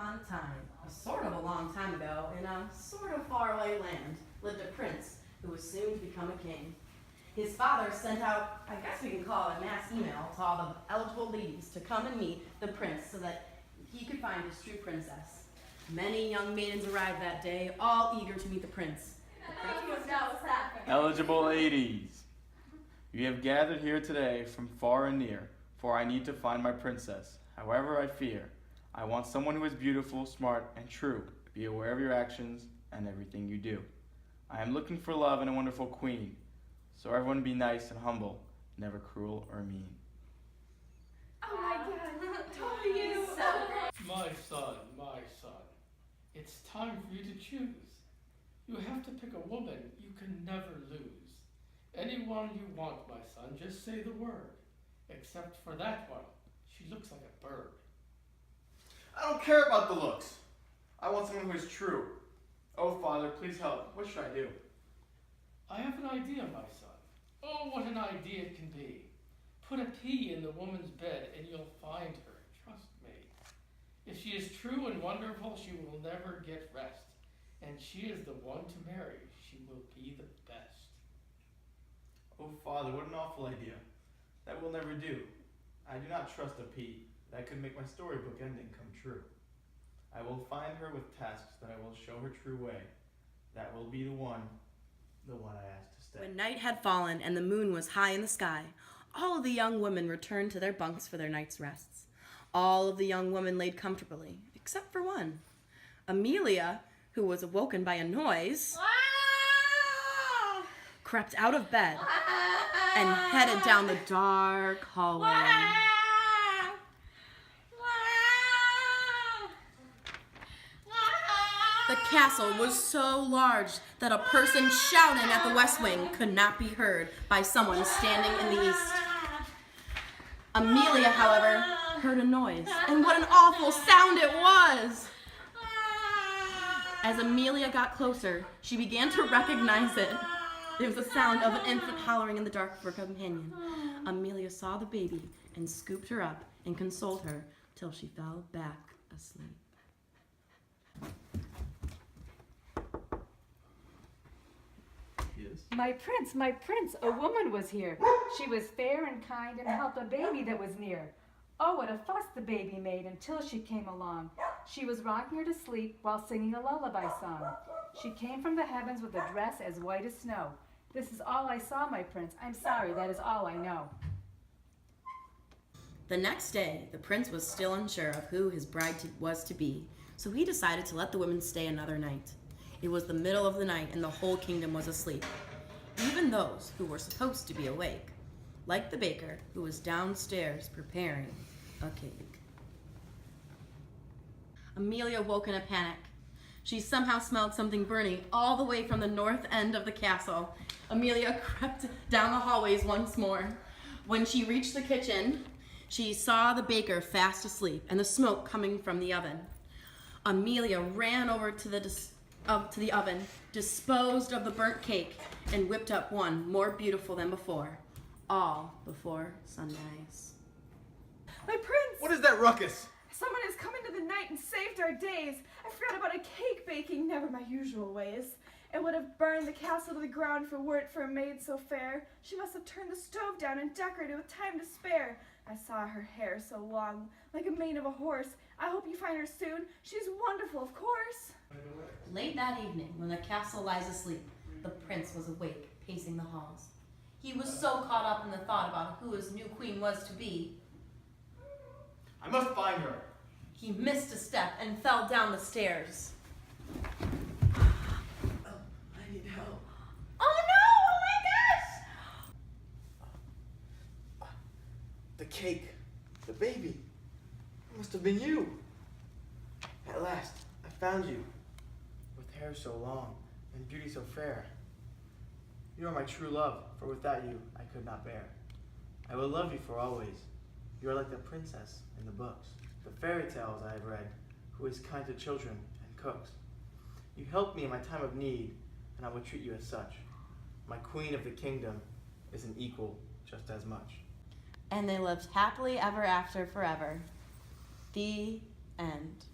upon a time, a sort of a long time ago, in a sort of faraway land, lived a prince who was soon to become a king. His father sent out, I guess we can call it a mass email, to all the eligible ladies to come and meet the prince so that he could find his true princess. Many young maidens arrived that day, all eager to meet the prince. Eligible ladies, you have gathered here today from far and near, for I need to find my princess. However I fear, I want someone who is beautiful, smart, and true. Be aware of your actions and everything you do. I am looking for love and a wonderful queen, so everyone be nice and humble, never cruel or mean. Oh my God, totally you. My son, it's time for you to choose. You have to pick a woman you can never lose. Anyone you want, my son, just say the word. Except for that one, she looks like a bird. I don't care about the looks. I want someone who is true. Oh, Father, please help. What should I do? I have an idea, my son. Oh, what an idea it can be. Put a pea in the woman's bed and you'll find her, trust me. If she is true and wonderful, she will never get rest. And she is the one to marry. She will be the best. Oh, Father, what an awful idea. That will never do. I do not trust a pea. That could make my storybook ending come true. I will find her with tasks that I will show her true way. That will be the one I asked to stay. When night had fallen and the moon was high in the sky, all of the young women returned to their bunks for their night's rests. All of the young women laid comfortably, except for one. Amelia, who was awoken by a noise, crept out of bed and headed down the dark hallway. The castle was so large that a person shouting at the west wing could not be heard by someone standing in the east. Amelia, however, heard a noise, and what an awful sound it was! As Amelia got closer, she began to recognize it. It was the sound of an infant hollering in the dark for a companion. Amelia saw the baby and scooped her up and consoled her till she fell back asleep. My prince, a woman was here. She was fair and kind and helped a baby that was near. Oh, what a fuss the baby made until she came along. She was rocking her to sleep while singing a lullaby song. She came from the heavens with a dress as white as snow. This is all I saw, my prince. I'm sorry, that is all I know. The next day, the prince was still unsure of who his bride was to be, so he decided to let the women stay another night. It was the middle of the night and the whole kingdom was asleep, even those who were supposed to be awake, like the baker who was downstairs preparing a cake. Amelia woke in a panic. She somehow smelled something burning all the way from the north end of the castle. Amelia crept down the hallways once more. When she reached the kitchen, she saw the baker fast asleep and the smoke coming from the oven. Amelia ran over to the oven, disposed of the burnt cake, and whipped up one more beautiful than before, all before sunrise. My prince! What is that ruckus? Someone has come into the night and saved our days. I forgot about a cake baking, never my usual ways. It would have burned the castle to the ground if it weren't for a maid so fair. She must have turned the stove down and decorated with time to spare. I saw her hair so long, like a mane of a horse. I hope you find her soon. She's wonderful, of course. Late that evening, when the castle lies asleep, the prince was awake, pacing the halls. He was so caught up in the thought about who his new queen was to be, I must find her. he missed a step and fell down the stairs. I need help. Oh no! Oh my gosh! The cake. The baby. It must have been you. At last, I found you. With hair so long and beauty so fair. You are my true love, for without you I could not bear. I will love you for always. You are like the princess in the books, the fairy tales I have read, who is kind to children and cooks. You helped me in my time of need, and I will treat you as such. My queen of the kingdom is an equal just as much. And they lived happily ever after forever. The end.